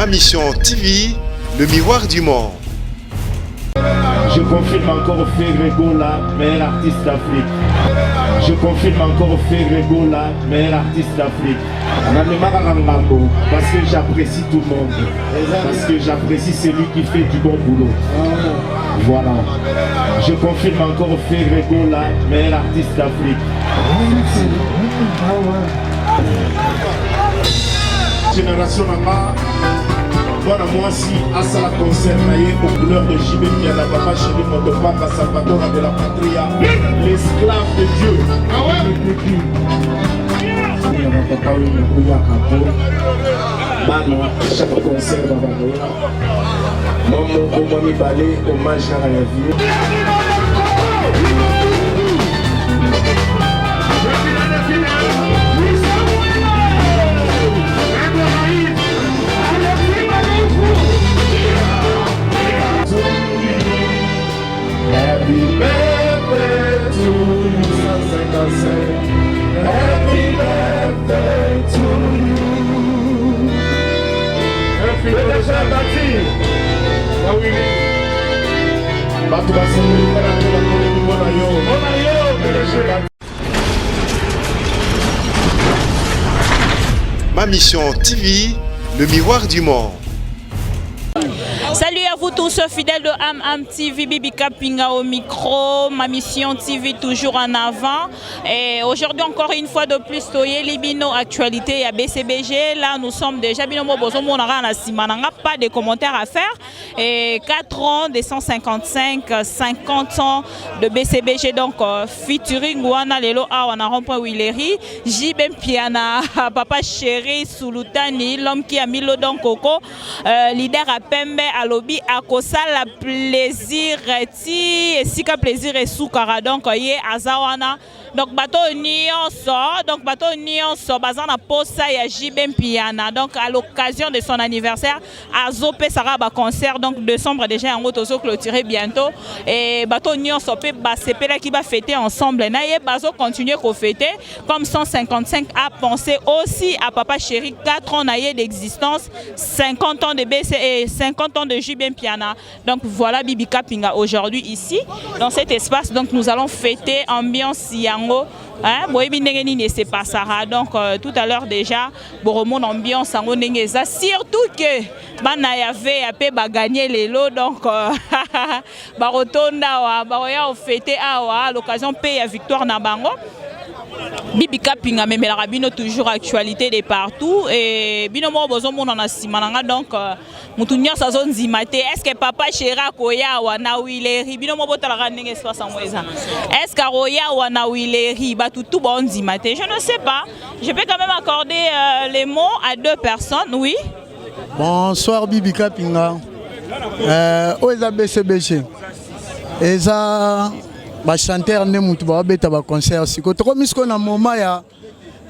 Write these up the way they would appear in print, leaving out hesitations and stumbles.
Ma Mission TV, le miroir du monde. Je confirme encore Fégrego, la meilleure artiste d'Afrique. Je confirme encore Fégrego, la meilleure artiste d'Afrique. Parce que j'apprécie tout le monde. Parce que j'apprécie celui qui fait du bon boulot. Voilà. Je confirme encore Fégrego, la meilleure artiste d'Afrique. Génération Nama. Voilà, moi aussi, à ça concert, aux couleurs de JB Piana, Papa Chéri, Motopaka, Salvador de la Patria, l'esclave de Dieu. Ah ouais? Chaque concert, Maman, balai, hommage à la vie. Happy birthday to you, happy birthday to you. Happy birthday. Ma Mission TV, le miroir du monde. Salut à vous tous fidèles de Am TV, Bibi Kapinga au micro, Ma Mission TV toujours en avant. Et aujourd'hui encore une fois de plus, Toye Libino actualité à BCBG. Là nous sommes déjà pas de commentaires à faire. Et 4 ans de 155, 50 ans de BCBG donc featuring Wana Lelo Awana Rompa Wileri, Jibem Piana, Papa Chéri Sulutani, l'homme qui a mis le don Coco, leader à Pembe à lobby à Kosa la plaisir ti et si ka plaisir et soukara donc yé azawana donc bateau nyonso bazana posa ya Jibem Piana donc à l'occasion de son anniversaire Azopé Saraba concert donc décembre déjà en auto clôturé bientôt et bateau nyonso pe basepela qui va fêter ensemble na yé bazo continuer ko fêter comme 155 à penser aussi à Papa Chéri 4 ans na yé d'existence 50 ans de BC et 50 ans de Jibem Piana. Donc voilà Bibi Kapinga aujourd'hui ici dans cet espace. Donc nous allons fêter ambiance yango. Hein, c'est pas ça. Donc tout à l'heure déjà, Boromon ambiance yango nengeza. Surtout que bana yave apé ba gagner les lots donc barotonda wa baroya fêter à l'occasion paye à victoire na bango. Bibi Kapinga mais la rabino toujours actualité de partout et bino mo bozo mon na simananga donc mutunya sa zone zimate est-ce que Papa Chéra koya wana wileri bino mo botala ndenge espace en moisa est-ce que roya wana wileri batutu bon zimate je ne sais pas je peux quand même accorder les mots à 2 personnes oui. Bonsoir Bibi Kapinga oza BCBG eza ba chanteur ne mutu ba beta ba concert siko to misko na moment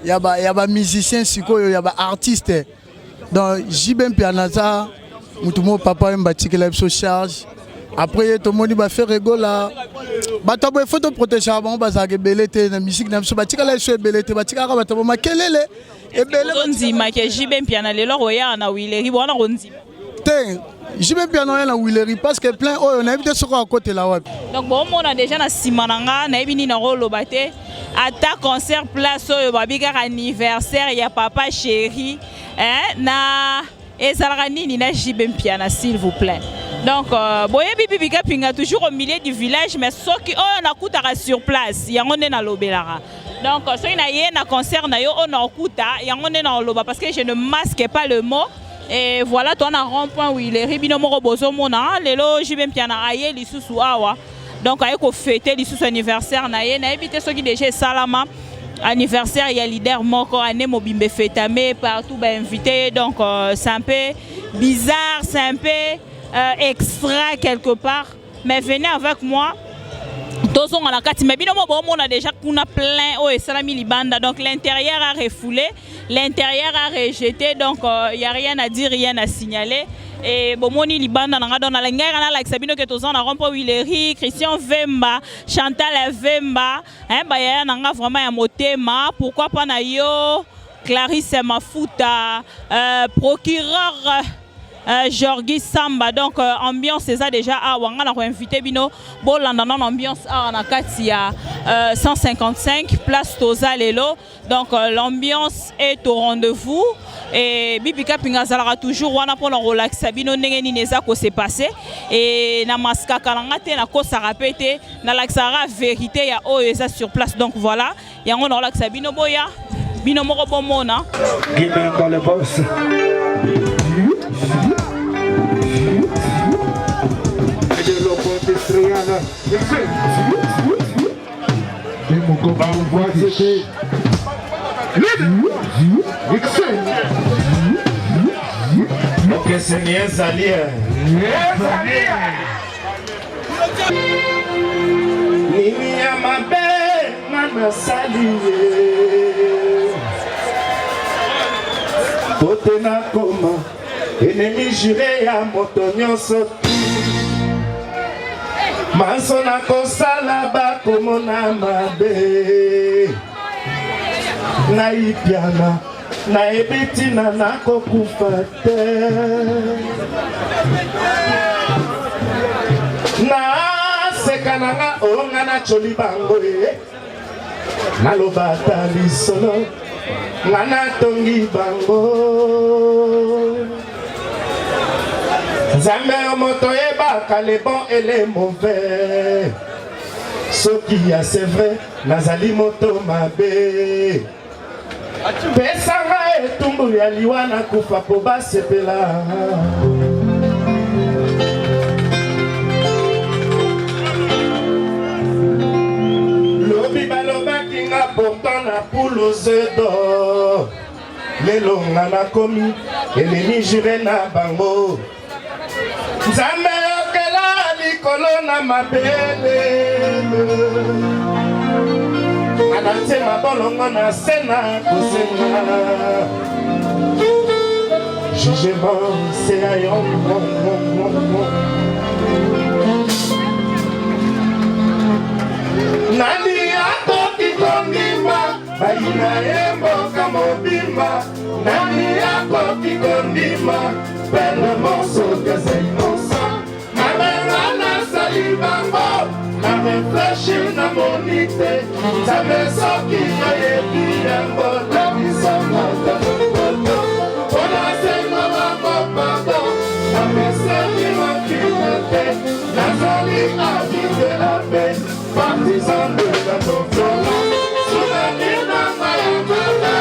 ya ba musicien siko ya ba artiste donc Jibem Piana za mutu mo papa mba tikela so charge après to moni ba faire rigola ba to bo photo protéger ba ba za ke belete na musique na so ba tikela so belete ba tikaka ba to ma kelele e bele nzima ke Jibem Piana lelo roya na wileri bona ronzima te Jibem Piana na wileri parce que plein on a invité sur à côté là ouais. Donc bon on a déjà na simananga na ebini na rolo baté ata concert place oyo babika anniversaire ya Papa Chéri hein na ezalaka nini na Jibem Piana s'il vous plaît. Donc boye Bibi Kapinga toujours au milieu du village mais ceux qui on a coutara sur place yango ne na lobelara. Donc ceux qui na yé na concert na yo on a kuta yango ne na loba parce que je ne masque pas le mot. Et voilà, toi, on a rond-point où il est ribino moro bozo mona, lelo Jibem Piana aye lisusu awa. Donc aye ko fêter lisusu anniversaire na ye na éviter ceux qui déjà salama anniversaire il y a leader moko ane mobimbe fêtamé partout ba invité donc c'est un peu bizarre, c'est un peu extra quelque part mais venez avec moi. On a déjà plein oh, et salami libanda donc l'intérieur a refoulé, l'intérieur a rejeté donc il n'y a rien à dire, rien à signaler. Et bomoni libanda nanga dona la ngara na like sabino ke tozana rompo wileri Christian Vemba Chantal Vemba hein ba ya nanga vraiment ya motema pourquoi pas na yo Clarisse Mafuta procureur Jorgi Samba. Donc ambiance c'est ça déjà à wanga na invité bino bon landana ambiance à na katia 155 place Toza Lelo. Donc l'ambiance est au rendez-vous et Bibi Cup ngazala toujours wana pour relaxer bino ndenge ni neza ko se passer et na maska kalanga te na ko sa répéter na laxara vérité ya o eza sur place. Donc voilà yango na relaxer bino boya bino moko bomona Guinéen dans le boss. Ok, c'est Nienzali. Nini ya mabe nana saliye Pote na koma ennemi juré ya moto nyonso Manso na kosala bakomona mabe Na ipiana na ebitina na kokufa te Na seka nanga onga na choli bango Naloba ata lisolo nga na tongi bango Nzambe yo moto yebaka le bon et le mauvais Soki ya c'est vrai nazali moto mabe Pesanga etumbu ya liwa na kufa po basepela Lobi balobaki nga pourtant na poule aux œufs d'or Lelo nga nakomi ennemi juré na bango Nzambe yokela likolo na mabele Nga natie mabolongo na se na kosenga Jugement c'est à yo Nani akoki kondima Baina yemboka mobimba Nani akoki kondima Pele monso kese innocent Namenga na sali bango Na reflechir na monite Tame soki na yebi yango Na bisama tamokoto Ona sengo bango pardon Na meseni makimete Nazali avis de la paix Partisan de la confiance Souvenir na mayamane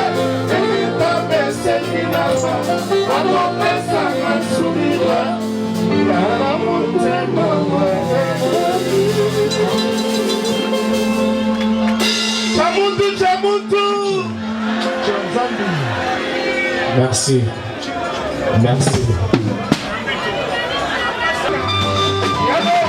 Evita beseni na ma Alopesa na sourire Nana motema Chamutu, Chamutu Merci. Merci. Allez,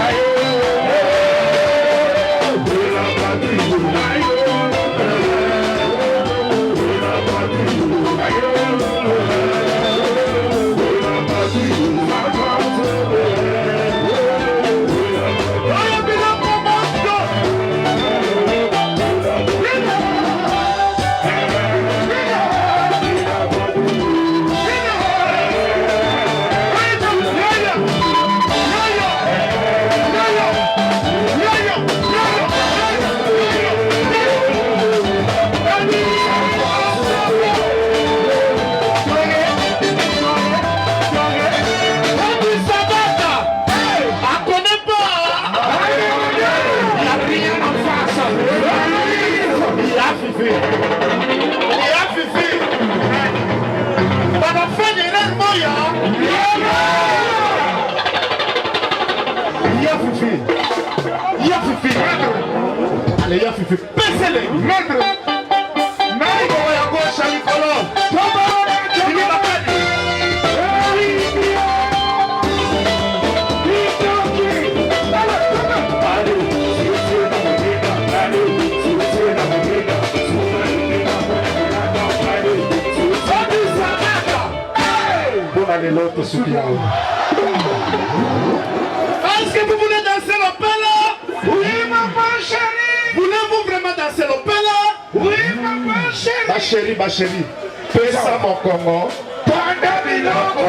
Ayo, Fifi. Ya Fifi. Allez, ya Fifi. Baissez-les. Maître. Naïko ya gauche à Nicolas. Jimmy Bakadi. Allez, l'autre soutien. Est-ce que vous voulez danser l'opéra? Oui, maman chérie. Voulez-vous vraiment danser l'opéra? Oui, maman chérie. Ma chérie. Pesa mon Congo. Panda Biloko.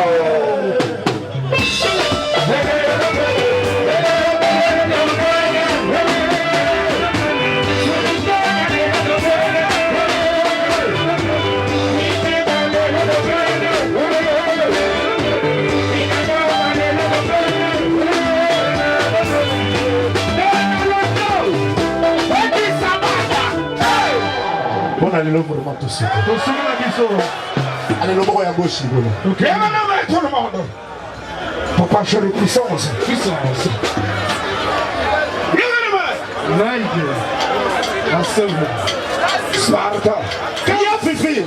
Allez, le vraiment tout ça. Allez, le bras à gauche, ok. Et maintenant, tout le monde. Papa, je le puissance. Puissance. Naïve. La seule. Sparta. Kaya Fifi.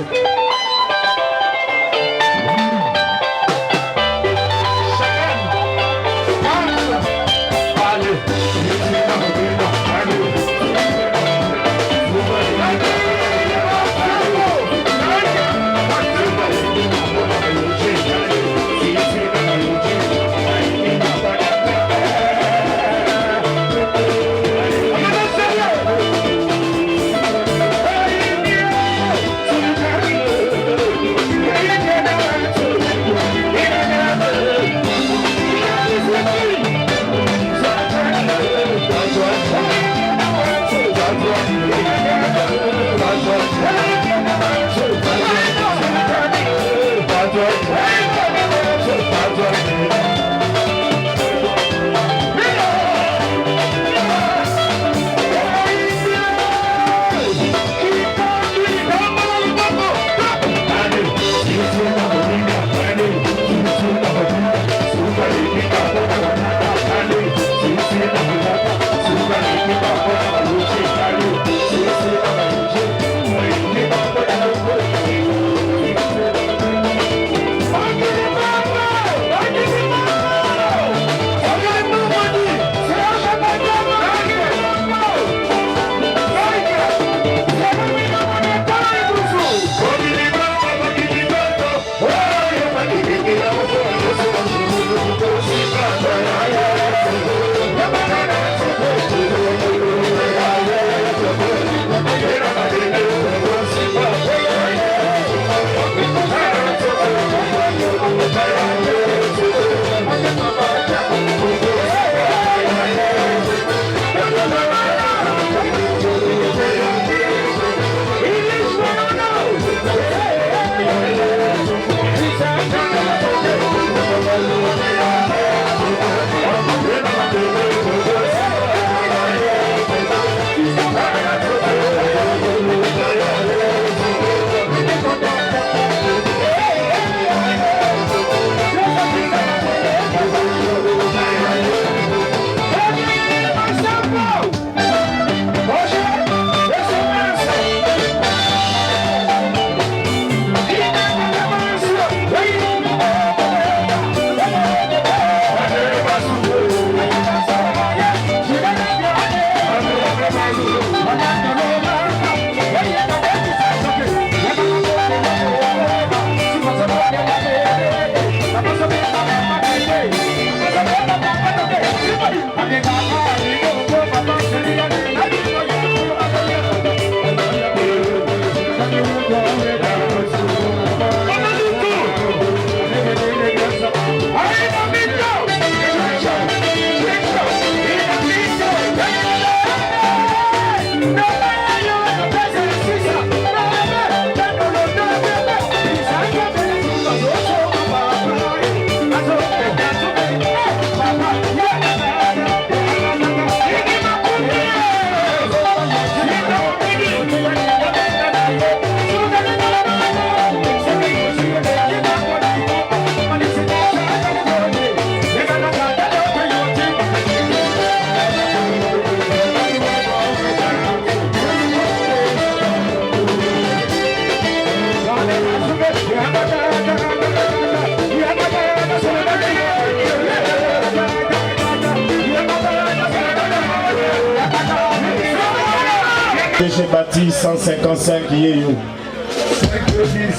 PG bâti 155 yeyo.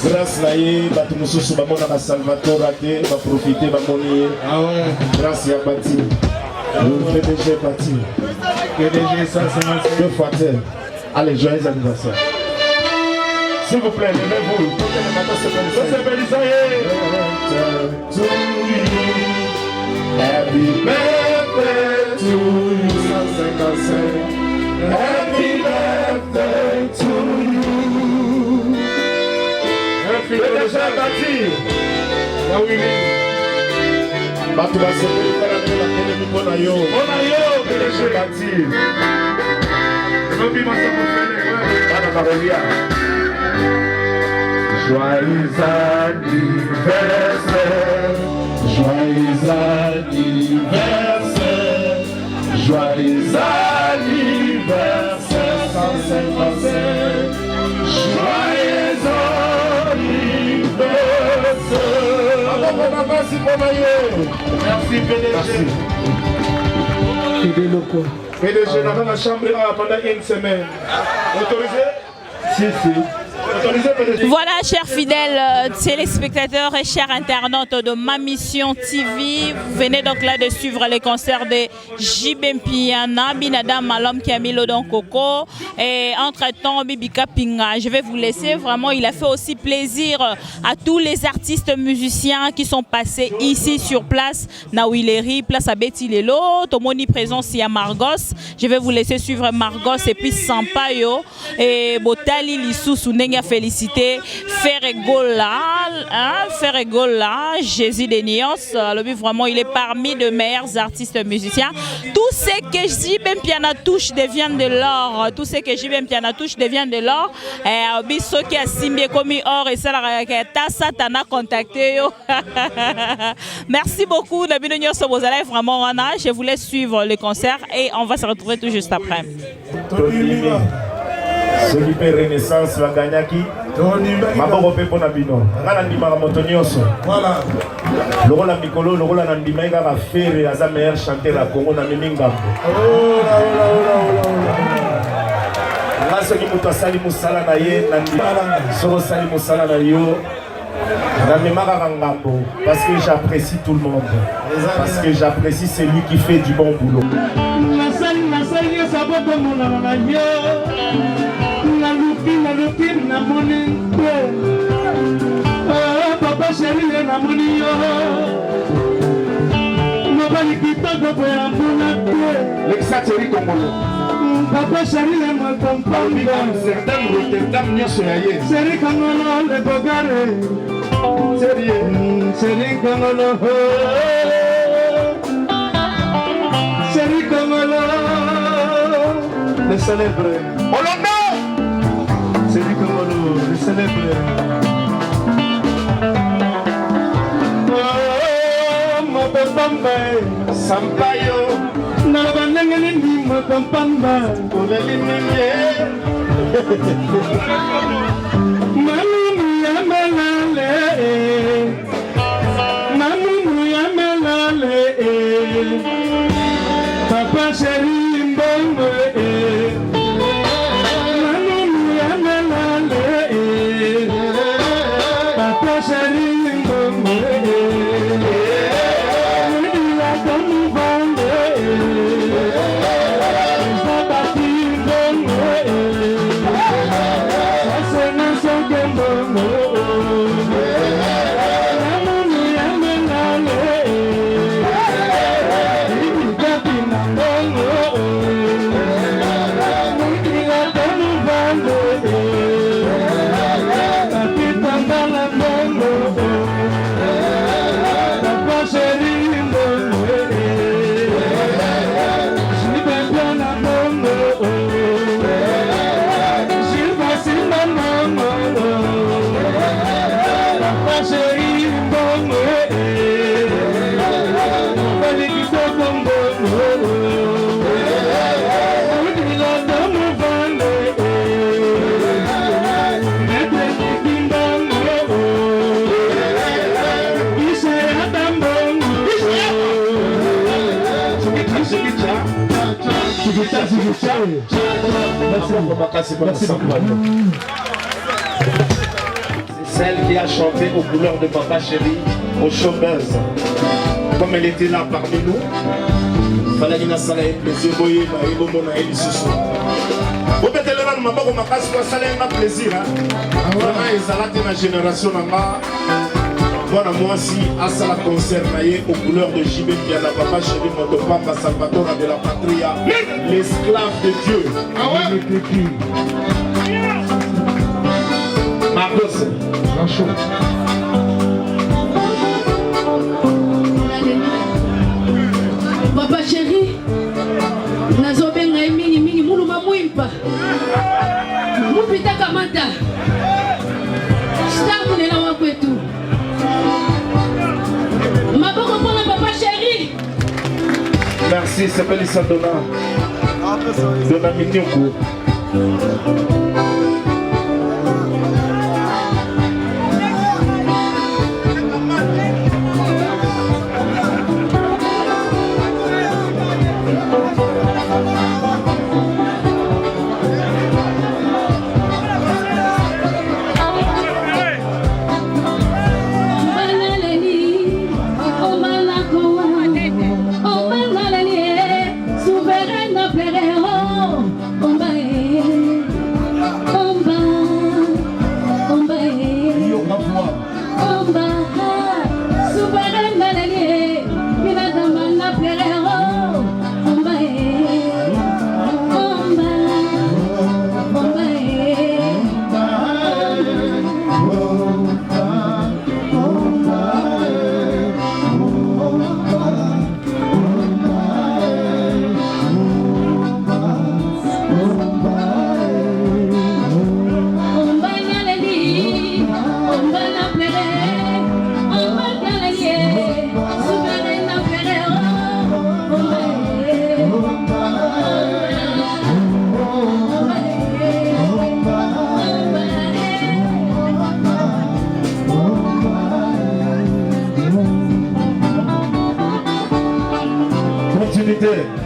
Grâce à ye, Batumususu Bamona Salvatore Ate, va profiter, va monier. Ah ouais. Grâce à Bati. Le PDG Bati. PDG 155. Deux fois tel. Allez, joyeux anniversaire. S'il vous plaît, levez-vous. Happy birthday to you. 155. Happy birthday to you. PDG Bati. Batu basepeli kala mela telemi mpona yo. Mpona yo PDG Bati. Lobi masako fele bana barolia. Joyeux anniversaire. Joyeux anniversaire. Joyeux anniversaire. 155. Joyeux merci PDG. PDG dans la chambre pendant une semaine. Autorisé? Si. Voilà, chers fidèles téléspectateurs et chers internautes de Ma Mission TV, vous venez donc là de suivre les concerts de JB Mpiana, Binada Malom qui a mis le don Coco et entre-temps Bibika Pinga. Je vais vous laisser, vraiment il a fait aussi plaisir à tous les artistes musiciens qui sont passés ici sur place, Nawileri, place à Betty Lelo, Tomoni présence ici à Margos. Je vais vous laisser suivre Margos et puis Sampaio et Botali Lissou Sounenga félicité Ferregola, Jésus de Nios. Le but vraiment il est parmi de meilleurs artistes musiciens. Tout ce que JB Mpiana touche devient de l'or. Tout ce que JB Mpiana touche devient de l'or. Biso qui a simbié comme or et ça la Tana contacté yo. Merci beaucoup David Nios Bozala vraiment Wana. Je vous laisse suivre le concert et on va se retrouver tout juste après. Celui qui Renaissance la gagnaki. Maboko pe pona bino. Ngala ndima moto nyonso. Voilà. Lokola mikolo, lokola na ndima ka faire aza meilleur chanteur à Congo na miminga. Oh là. Là ce qui muto sali musala na ye na ndima. Soro sali musala na yo. Na memaka ngambo parce que j'apprécie tout le monde. Parce que j'apprécie celui qui fait du bon boulot. Na moni papa chéri na moni yo mobali kitoko boya mbuna l'exateri congolo papa chéri le mo kompamba certain Rotterdam nyoso ya ye chéri congolo le bogare chéri congolo chéri congolo le célèbre Hollande. C'est lui comme le célèbre. Oh, mon papa, Sampaio. Nalabanangani, mon papa, pour la ligne. Mamou yamelale. Mamou yamelale. Papa chéri, mbombe. Oh C'est celle qui a chanté aux couleurs de Papa Chéri, au showbuzz. Comme elle était là parmi nous, il fallait qu'il y ait un plaisir. Vous pouvez te lever, maman, vous m'avez un plaisir. Vraiment, ils ont la génération là-bas. Voilà, moi aussi, à ça concert aux couleurs de JB Piana, Papa Chéri, Motopamba, Salvatore de la Patria, l'esclave de Dieu. Ah ouais? Marcos, Rancho. Papa Chéri, nazobenga mini muluma mwimpa. Mupita kamata. Stamu nena wakwetu. Maboko pona Papa Chéri. Merci, c'est Pelissa Dona. Dona Mignoko.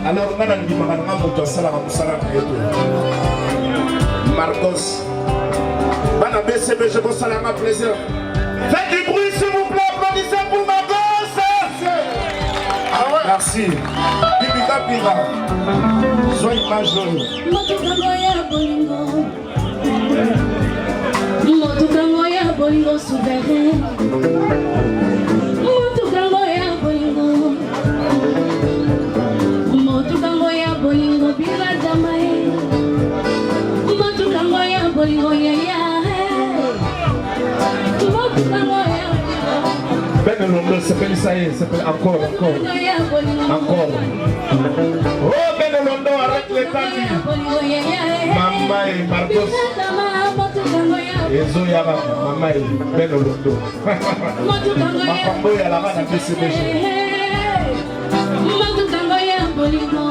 Alors, on a dit Marcos. Bana BCB, je vous salue à plaisir. Faites du bruit, s'il vous plaît, applaudissez pour Marcos. Ah ouais. Merci. Bibika Pira. Soyez majeur. Motukangoya bolingo souverain. Motukangoya bolingo. Motukangoya bolingo bila damae. Motukangoya bolingo yaya. Motukangoya. Ben le nom s'appelle ça y est, s'appelle encore. Encore. Oh Ben le London, arrête les temps. Maman et Marcos. Ezo yaba mama e Ben le London. Ma fambo ya la bana BCBG. Motukangoya bolingo.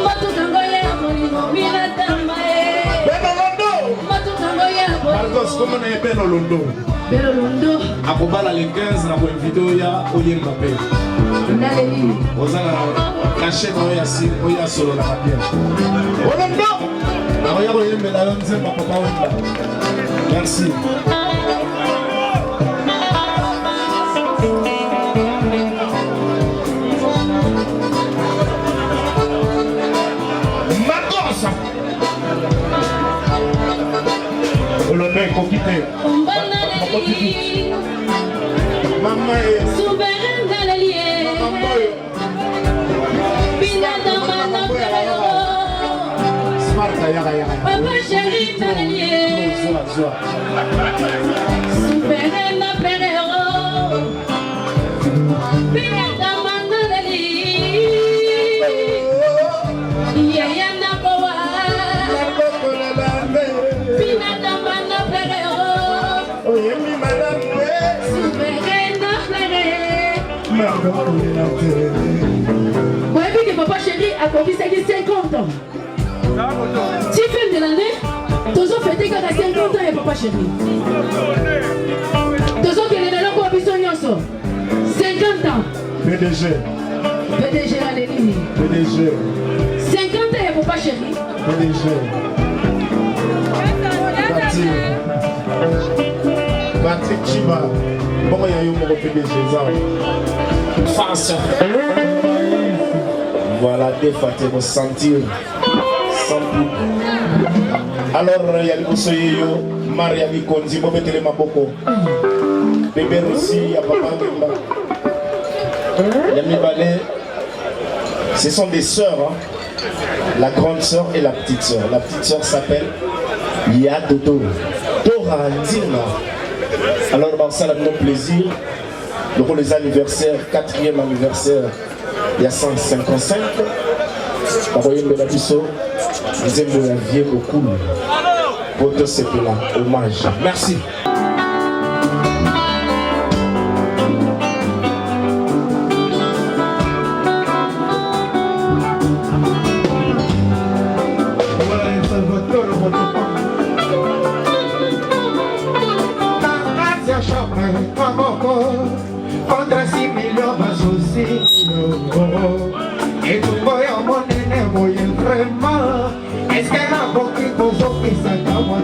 Motukangoya bolingo bila damae. Ben le London. Motukangoya bolingo. Marcos, comment on est Ben le London? Ben le London. Akobala les 15 na une vidéo ya Oyemba pe. Ndaleli. Ozana la chaîne oya si oya solo la bien. London. Oya Oyemba la nzemba papa wenda. Merci. Marcos. Olomé kokite. Maman est souverain dans l'allié. Pina dans ma Papa Chéri dans l'allié. Souverain dans l'allié. Pina dans ma l'allié. Yaya na kowa. Pina dans ma vous avez vu que Papa Chéri a conquisté 50 ans. Si fin de l'année, tous ont fêté 50 ans et Papa Chéri. Tous ont fait les 50 ans. PDG. PDG Alélie. PDG. 50 ans, il faut pas chérie. PDG. Patrick Chiba. Bon, il y a eu mon PDG. Face. Voilà, des fois, tu vas sentir. Alors, il y a le Boussoyo, Maria Vikondi, Bobetele Maboko. Bébé Russi, il y a Papa Wimba. Il y a Mibale. Ce sont des sœurs, hein. La grande sœur et la petite sœur. La petite sœur s'appelle Lia Dodo. Dora Ndina. Alors, ça a mon plaisir. Donc, les anniversaires, 4e anniversaire, il y a 155. Envoyez le Benabiso. Vous aimez la vie beaucoup. Pour tous ces là, hommage. Merci. Contra 6 millions d'associés. Et tout le monde est vraiment. Est-ce qu'elle a beaucoup de choses qui sont à moi?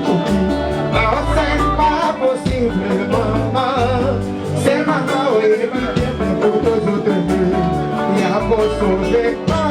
Non, c'est pas possible, maman. C'est maman, oui, mais pour tous autres, il y a beau sauver pas.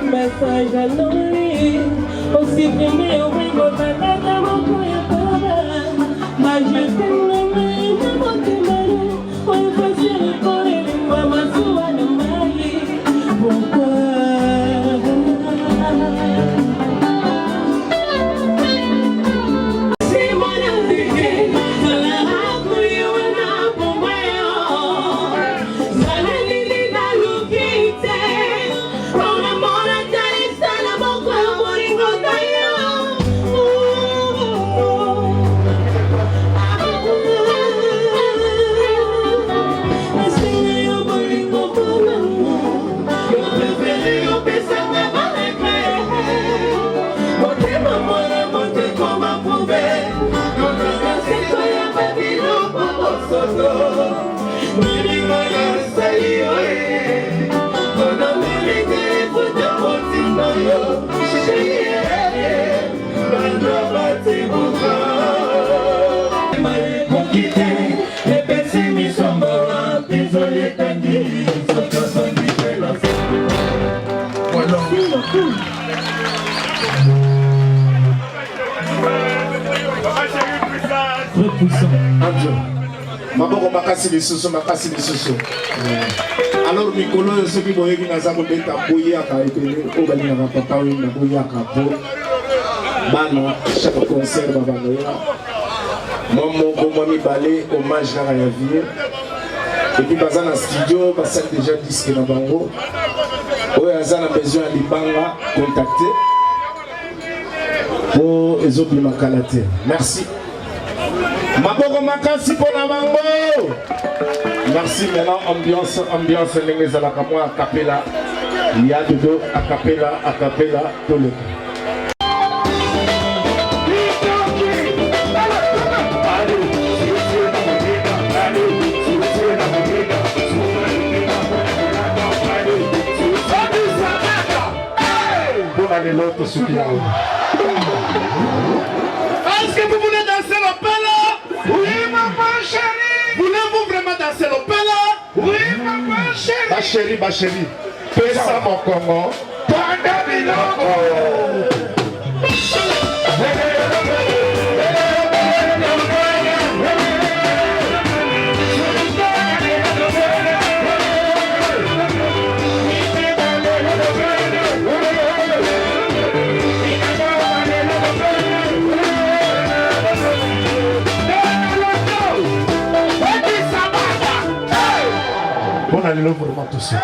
Message anonyme, aussi primé au brigo de la dame pour y faire. Mais je t'aime le même, je t'aime. On est facile pour les mamans, souvent de maille. Pourquoi? C'est mon invité, de la raconte, on a pour moi. Maboko makasi lisusu makasi lisusu. Alors mikolo soki boyeki naza kobeta boyaka ebele oyo balingaka papa oyo na boyaka po bana chaque concert babangoya mwa moko mwa mibale hommage kaka ya vie epuis baza na studio basali déjà disque na bango oyo aza na besoin ya libanga contacte po ezobima kala te. Merci. Maboko makasi pona bango. Merci. Maintenant ambiance ndenge ezalaka mwa acapella. Il y a dodo acapella tole. Bonne l'autre soutien. Est-ce que vous voulez danser l'opéra? Oui, maman chérie. Voulez-vous vraiment danser l'opéra? Oui, maman chérie. Ma chérie. Pesa mon Congo. Panda biloko. Allez, le vraiment tout ça.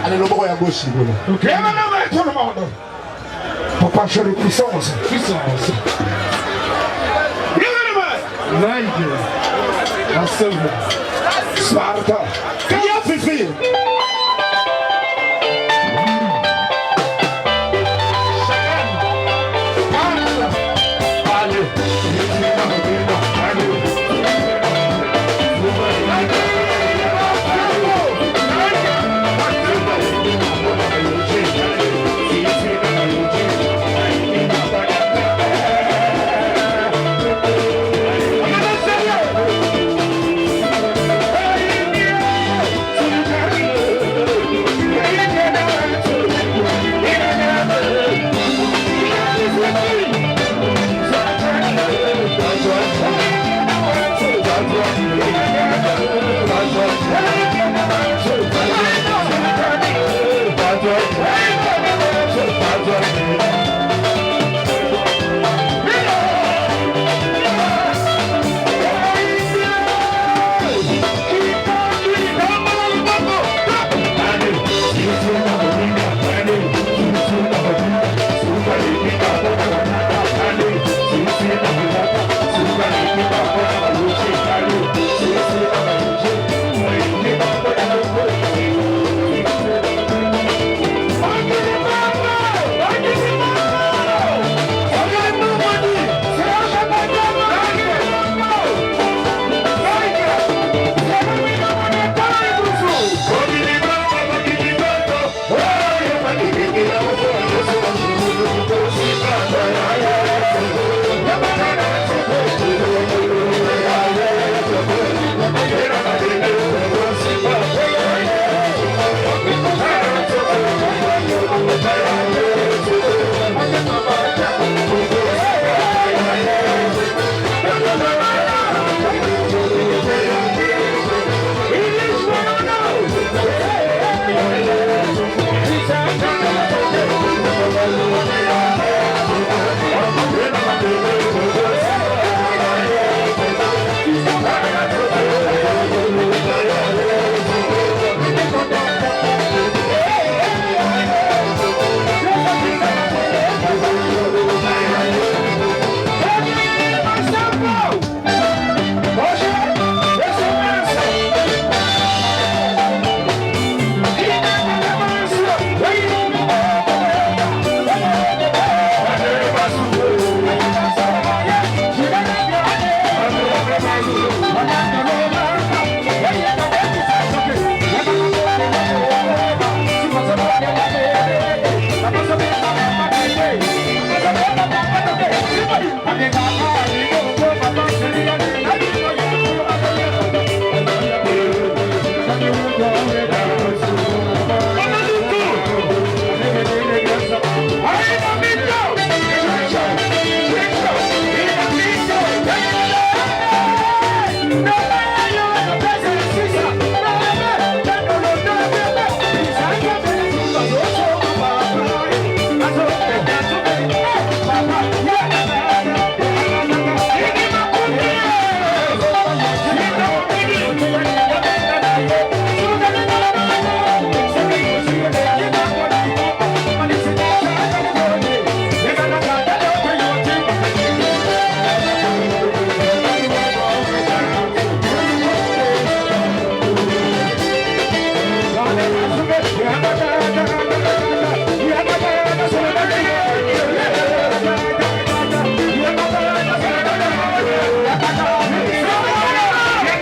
Allez, le bras à gauche. Ok, maintenant, tout le monde. Papa, je le puissance. Puissance. Naïve. La seule. Sparta. Qui a fait?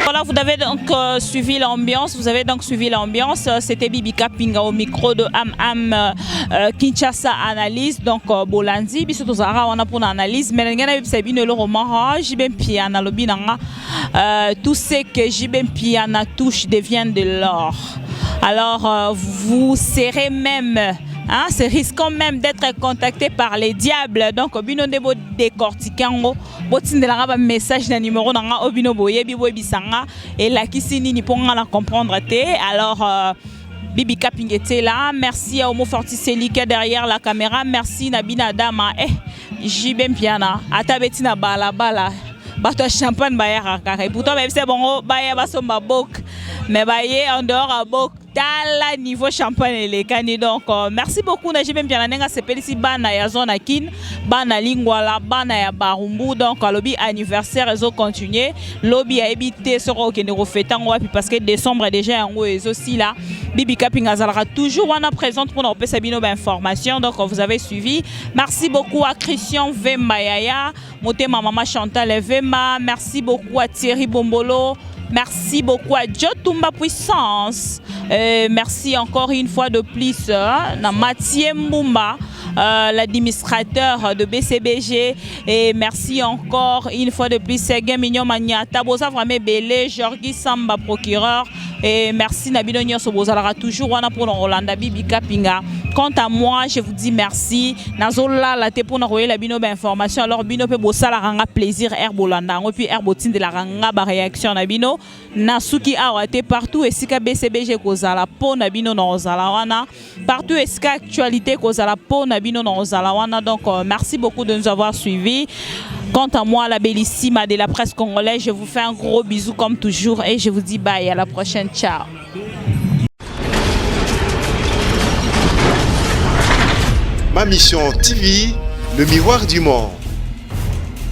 Voilà, vous avez donc suivi l'ambiance. C'était Bibi Kapinga au micro de Am Kinshasa Analyse. Donc Bolandi, biso tozara on a pour l'analyse. Mais ngana bisabi ne le roman Jibem Piana lobinanga. Tout ce que Jibem Piana touche devient de l'or. Alors vous serez même hein, c'est risquant même d'être contacté par les diables. Donc bino debo décortiquango botindelanga ba message na numéro nanga obino boyebi boyebisanga et la kisini ni ponga la comprendre te. Alors Bibi Kapinga était là. Merci à Omo Fortiseli qui est derrière la caméra. Merci Nabina Dama. Jibem Piana atabetina bala bato champagne bayara kare. Pourtant même c'est bon baya basomba bok mais baye en dehors à bok tala niveau champagne et les cani. Donc merci beaucoup na Jibem Piana nenga sepeli si bana ya zona kin bana lingwala bana ya barumbu. Donc lobby anniversaire ezo continuer lobby a évité sera okende refetango wapi parce que décembre déjà yango ezo si là Bibi Kapinga zalera toujours on a présente pour nous sabino information. Donc vous avez suivi. Merci beaucoup à Christian Vemba Yaya Motema Mama Chantal Vemba. Merci beaucoup à Thierry Bombolo. Merci beaucoup à Jotumba Puissance. Merci encore une fois de plus à Mathieu Mbumba, l'administrateur de BCBG. Et merci encore une fois de plus à Mignon Magnata, Bosa Vraiment Belé, Georgi Samba, procureur. Et merci Nabino Nyonso Bozala toujours on a pour Rolanda Bibi Kapinga. Quant à moi, je vous dis merci. Nazola la te pour nous la bino information. Alors bino pe bosala ranga plaisir Herbolanda. Et puis Herbotin de la ranga ba réaction Nabino. Nasuki awate partout et sika BCBG kozala po Nabino no zalawana. Partout et sika actualité kozala po Nabino no zalawana. Donc merci beaucoup de nous avoir suivis. Quant à moi, la bellissima de la presse congolaise, je vous fais un gros bisou comme toujours et je vous dis bye, à la prochaine, ciao. Ma mission TV, le miroir du monde.